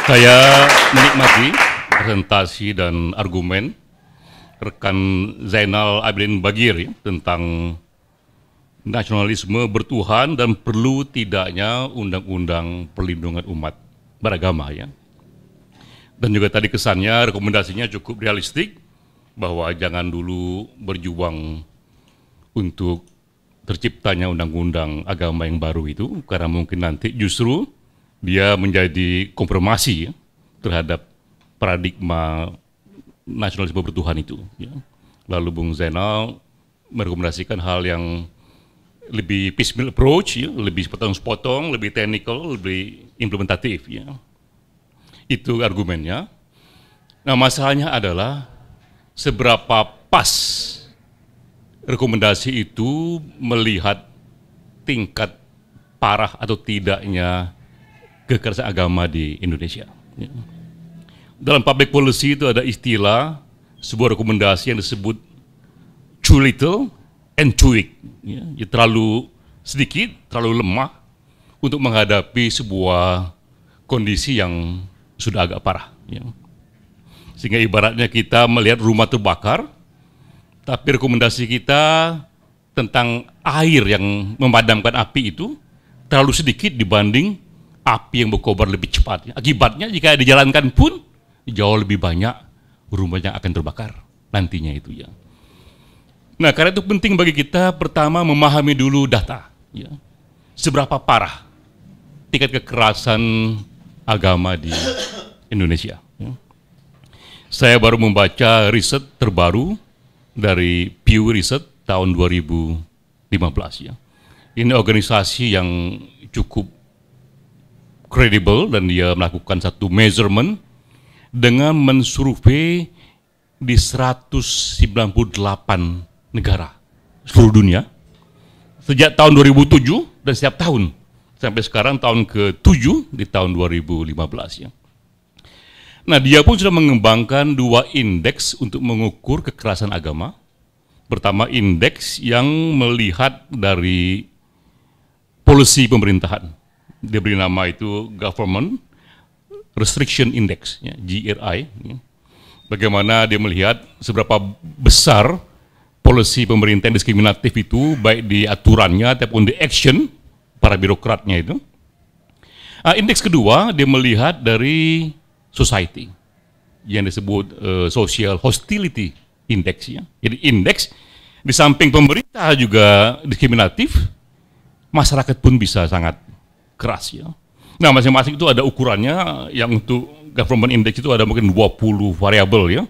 Saya menikmati presentasi dan argumen rekan Zainal Abidin Bagir ya, tentang nasionalisme bertuhan dan perlu tidaknya undang-undang perlindungan umat beragama ya. Dan juga tadi kesannya rekomendasinya cukup realistik bahwa jangan dulu berjuang untuk terciptanya undang-undang agama yang baru itu, karena mungkin nanti justru dia menjadi konfirmasi ya, terhadap paradigma nasionalisme bertuhan itu. Ya. Lalu Bung Zainal merekomendasikan hal yang lebih piecemeal approach, ya, lebih sepotong-sepotong, lebih technical, lebih implementatif. Ya. Itu argumennya. Nah, masalahnya adalah seberapa pas rekomendasi itu melihat tingkat parah atau tidaknya kekerasan agama di Indonesia. Ya. Dalam public policy itu ada istilah sebuah rekomendasi yang disebut too little and too weak. Ya, terlalu sedikit, terlalu lemah untuk menghadapi sebuah kondisi yang sudah agak parah. Ya. Sehingga ibaratnya kita melihat rumah terbakar, tapi rekomendasi kita tentang air yang memadamkan api itu terlalu sedikit dibanding api yang berkobar lebih cepat. Akibatnya jika dijalankan pun jauh lebih banyak rumahnya akan terbakar nantinya itu ya. Nah, karena itu penting bagi kita pertama memahami dulu data. Ya. Seberapa parah tingkat kekerasan agama di Indonesia. Ya. Saya baru membaca riset terbaru dari Pew Research tahun 2015 ya. Ini organisasi yang cukup kredibel dan dia melakukan satu measurement dengan mensurvei di 198 negara seluruh dunia sejak tahun 2007 dan setiap tahun sampai sekarang tahun ke-7 di tahun 2015 ya. Nah, dia pun sudah mengembangkan dua indeks untuk mengukur kekerasan agama. Pertama, indeks yang melihat dari polisi pemerintahan. Dia beri nama itu Government Restriction Index, ya, GRI. Ya. Bagaimana dia melihat seberapa besar polisi pemerintah yang diskriminatif itu, baik di aturannya ataupun di action para birokratnya itu. Indeks kedua, dia melihat dari society yang disebut social hostility index ya. Jadi indeks di samping pemerintah juga diskriminatif, masyarakat pun bisa sangat keras ya. Nah, masing-masing itu ada ukurannya. Yang untuk government index itu ada mungkin 20 variabel ya.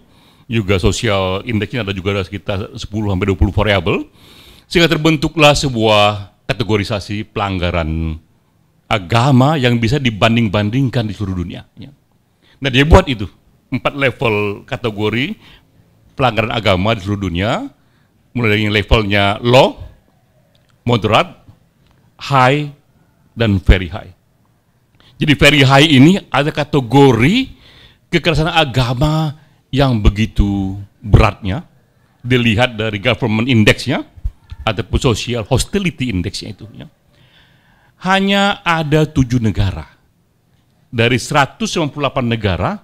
Juga social indexnya ada juga ada sekitar 10 sampai 20 variabel. Sehingga terbentuklah sebuah kategorisasi pelanggaran agama yang bisa dibanding-bandingkan di seluruh dunia ya. Nah, dia buat itu 4 level kategori pelanggaran agama di seluruh dunia, mulai dari levelnya low, moderate, high, dan very high. Jadi very high ini ada kategori kekerasan agama yang begitu beratnya, dilihat dari government index-nya ataupun social hostility index-nya itu. Ya. Hanya ada 7 negara dari 198 negara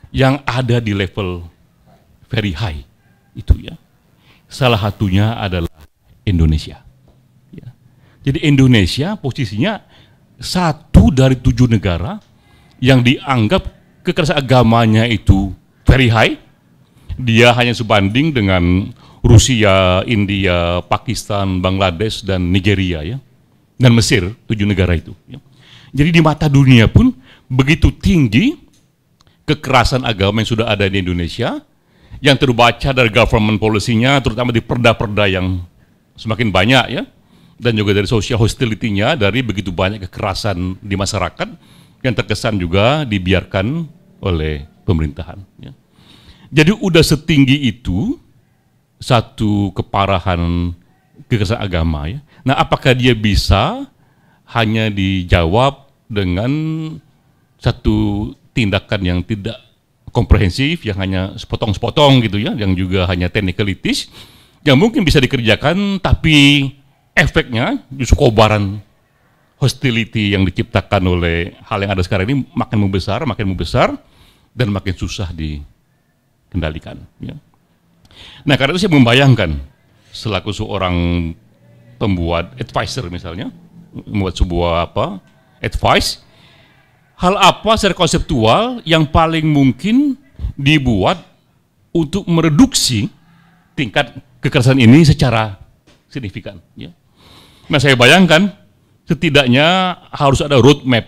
yang ada di level very high itu ya. Salah satunya adalah Indonesia. Ya. Jadi Indonesia posisinya 1 dari 7 negara yang dianggap kekerasan agamanya itu very high. Dia hanya sebanding dengan Rusia, India, Pakistan, Bangladesh, dan Nigeria ya. Dan Mesir, 7 negara itu. Ya. Jadi di mata dunia pun begitu tinggi kekerasan agama yang sudah ada di Indonesia, yang terbaca dari government policy-nya, terutama di perda-perda yang semakin banyak ya, dan juga dari social hostility-nya, dari begitu banyak kekerasan di masyarakat yang terkesan juga dibiarkan oleh pemerintahan. Ya. Jadi udah setinggi itu satu keparahan kekerasan agama ya. Nah, apakah dia bisa hanya dijawab dengan satu tindakan yang tidak komprehensif, yang hanya sepotong-sepotong gitu ya, yang juga hanya technicalities, yang mungkin bisa dikerjakan, tapi efeknya justru kobaran hostility yang diciptakan oleh hal yang ada sekarang ini makin membesar, dan makin susah dikendalikan. Ya. Nah, karena itu saya membayangkan selaku seorang pembuat advisor misalnya, membuat sebuah advice, hal apa secara konseptual yang paling mungkin dibuat untuk mereduksi tingkat kekerasan ini secara signifikan. Ya. Nah, saya bayangkan setidaknya harus ada roadmap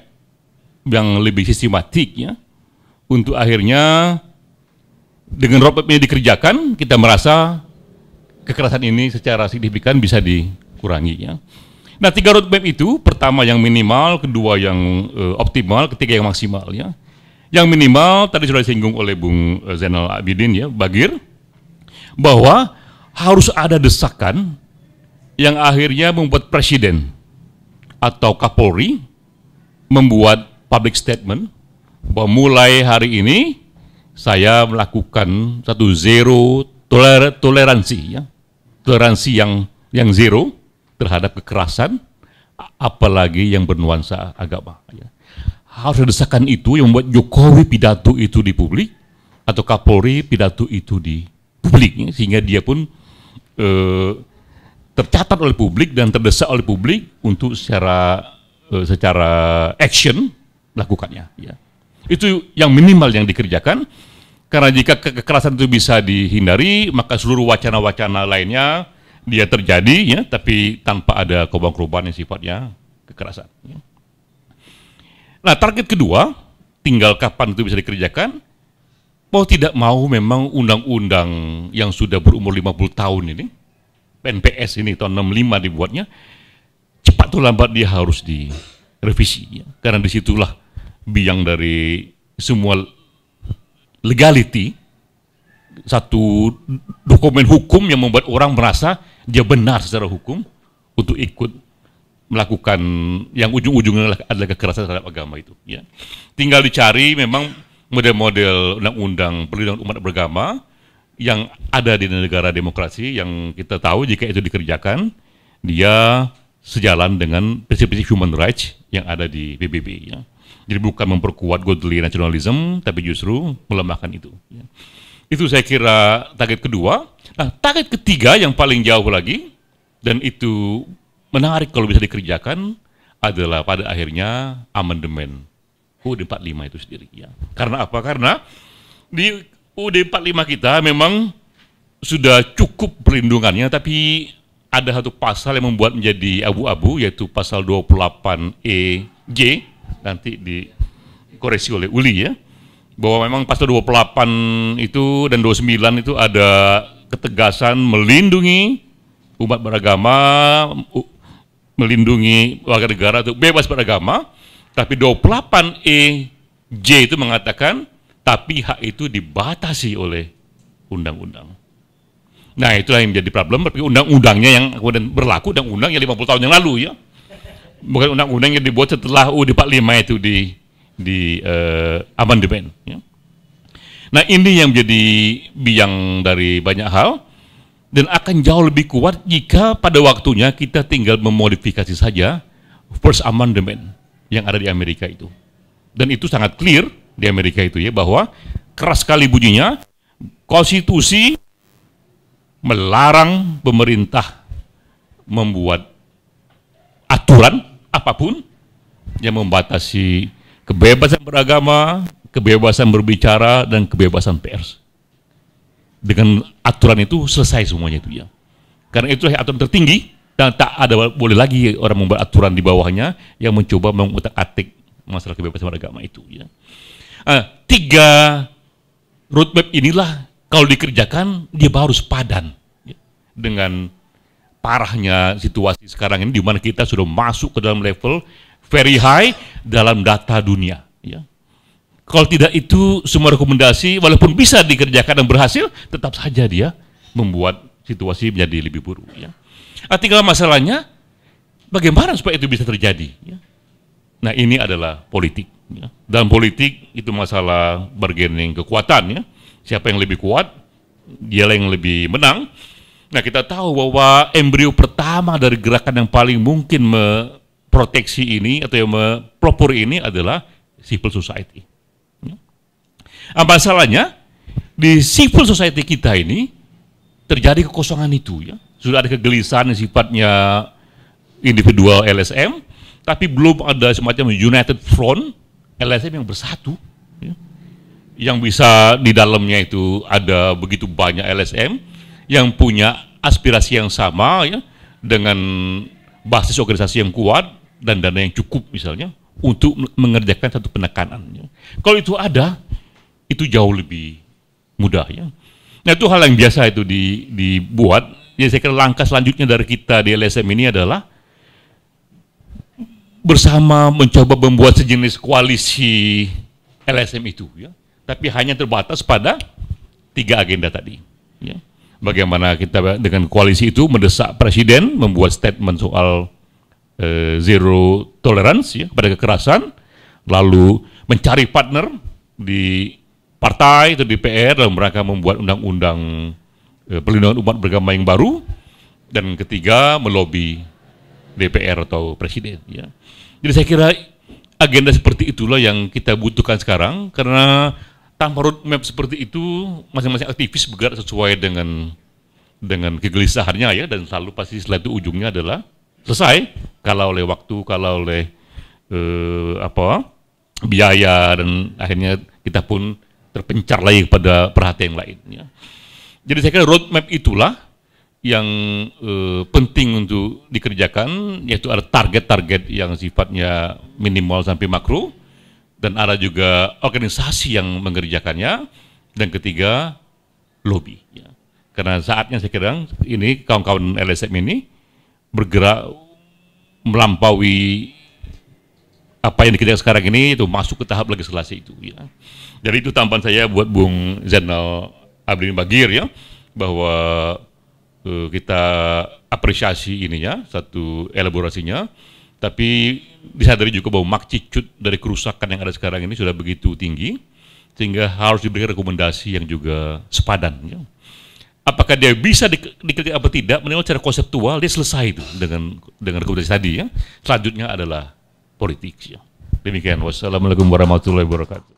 yang lebih sistematik ya, untuk akhirnya dengan roadmap ini dikerjakan, kita merasa kekerasan ini secara signifikan bisa dikurangi ya. Nah, 3 roadmap itu, pertama yang minimal, kedua yang optimal, ketiga yang maksimal ya. Yang minimal tadi sudah disinggung oleh Bung Zainal Abidin ya, Bagir, bahwa harus ada desakan yang akhirnya membuat presiden atau Kapolri membuat public statement bahwa mulai hari ini saya melakukan satu zero toleransi ya, toleransi yang zero terhadap kekerasan, apalagi yang bernuansa agama. Ya. Harus ada desakan itu yang membuat Jokowi pidato itu di publik atau Kapolri pidato itu di publik, ya, sehingga dia pun tercatat oleh publik dan terdesak oleh publik untuk secara action melakukannya. Ya. Itu yang minimal yang dikerjakan, karena jika kekerasan itu bisa dihindari, maka seluruh wacana-wacana lainnya dia terjadi, ya, tapi tanpa ada korban-korban yang sifatnya kekerasan. Ya. Nah, target kedua, tinggal kapan itu bisa dikerjakan, mau tidak mau memang undang-undang yang sudah berumur 50 tahun ini, PNPS ini tahun 65 dibuatnya, cepat atau lambat dia harus direvisi. Ya. Karena disitulah biang dari semua legality, satu dokumen hukum yang membuat orang merasa dia benar secara hukum untuk ikut melakukan yang ujung-ujungnya adalah kekerasan terhadap agama itu. Ya. Tinggal dicari memang model-model undang-undang perlindungan umat beragama yang ada di negara demokrasi yang kita tahu jika itu dikerjakan, dia sejalan dengan prinsip-prinsip human rights yang ada di PBB. Ya. Jadi bukan memperkuat godly nationalism, tapi justru melemahkan itu. Ya. Itu saya kira target kedua. Nah, target ketiga yang paling jauh lagi, dan itu menarik kalau bisa dikerjakan, adalah pada akhirnya amandemen UUD 45 itu sendiri. Ya. Karena apa? Karena di UUD 45 kita memang sudah cukup perlindungannya, tapi ada satu pasal yang membuat menjadi abu-abu, yaitu pasal 28EJ, nanti dikoreksi oleh Uli ya, bahwa memang pasal 28 itu dan 29 itu ada ketegasan melindungi umat beragama, melindungi warga negara untuk bebas beragama, tapi 28EJ itu mengatakan tapi hak itu dibatasi oleh undang-undang. Nah, itulah yang menjadi problem, tapi undang-undangnya yang kemudian berlaku, undang-undang yang 50 tahun yang lalu ya. Bukan undang-undang yang dibuat setelah UUD 45 itu di amandemen. Ya. Nah, ini yang menjadi biang dari banyak hal, dan akan jauh lebih kuat jika pada waktunya kita tinggal memodifikasi saja First Amendment yang ada di Amerika itu. Dan itu sangat clear di Amerika itu ya, bahwa keras sekali bunyinya, konstitusi melarang pemerintah membuat aturan apapun yang membatasi kebebasan beragama, kebebasan berbicara, dan kebebasan pers. Dengan aturan itu selesai semuanya itu ya. Karena itulah aturan tertinggi, dan tak ada boleh lagi orang membuat aturan di bawahnya yang mencoba mengutak-atik masalah kebebasan beragama itu ya. 3 roadmap inilah kalau dikerjakan dia baru sepadan ya, dengan parahnya situasi sekarang ini, di mana kita sudah masuk ke dalam level very high dalam data dunia. Ya. Kalau tidak itu, semua rekomendasi walaupun bisa dikerjakan dan berhasil, tetap saja dia membuat situasi menjadi lebih buruk. Ya. Tinggal masalahnya, bagaimana supaya itu bisa terjadi? Ya. Nah, ini adalah politik. Ya. Dalam politik itu masalah bargaining kekuatan. Ya. Siapa yang lebih kuat, dialah yang lebih menang. Nah, kita tahu bahwa embrio pertama dari gerakan yang paling mungkin memproteksi ini atau yang mempelopori ini adalah civil society. Masalahnya di civil society kita ini terjadi kekosongan itu, ya. Sudah ada kegelisahan yang sifatnya individual LSM, tapi belum ada semacam united front LSM yang bersatu, ya. Yang bisa di dalamnya itu ada begitu banyak LSM yang punya aspirasi yang sama, ya, dengan basis organisasi yang kuat dan dana yang cukup misalnya untuk mengerjakan satu penekanan, ya. Kalau itu ada, itu jauh lebih mudah, ya. Nah, itu hal yang biasa itu dibuat. Jadi saya kira langkah selanjutnya dari kita di LSM ini adalah bersama mencoba membuat sejenis koalisi LSM itu, ya. Tapi hanya terbatas pada 3 agenda tadi, ya. Bagaimana kita dengan koalisi itu mendesak presiden membuat statement soal zero tolerance, ya, pada kekerasan, lalu mencari partner di partai atau DPR dalam rangka membuat undang-undang perlindungan umat beragama yang baru, dan ketiga melobi DPR atau presiden, ya. Jadi saya kira agenda seperti itulah yang kita butuhkan sekarang, karena tanpa roadmap seperti itu masing-masing aktivis bergerak sesuai dengan kegelisahannya, ya, dan selalu pasti setelah itu ujungnya adalah selesai, kalah oleh waktu, kalah oleh biaya, dan akhirnya kita pun terpencar lagi kepada perhatian yang lain, ya. Jadi saya kira roadmap itulah yang penting untuk dikerjakan, yaitu ada target-target yang sifatnya minimal sampai makro, dan ada juga organisasi yang mengerjakannya, dan ketiga lobby, ya. Karena saatnya saya kira ini kawan-kawan LSM ini bergerak melampaui apa yang dikerjakan sekarang ini, itu masuk ke tahap legislasi itu, ya. Jadi itu tambahan saya buat Bung Zainal Abidin Bagir, ya, bahwa kita apresiasi ininya, satu elaborasinya, tapi disadari juga bahwa magnitude dari kerusakan yang ada sekarang ini sudah begitu tinggi, sehingga harus diberikan rekomendasi yang juga sepadan, ya. Apakah dia bisa dikerjakan apa tidak, minimal secara konseptual dia selesai itu dengan rekomendasi tadi, ya. Selanjutnya adalah politik, ya. Demikian, wassalamualaikum warahmatullahi wabarakatuh.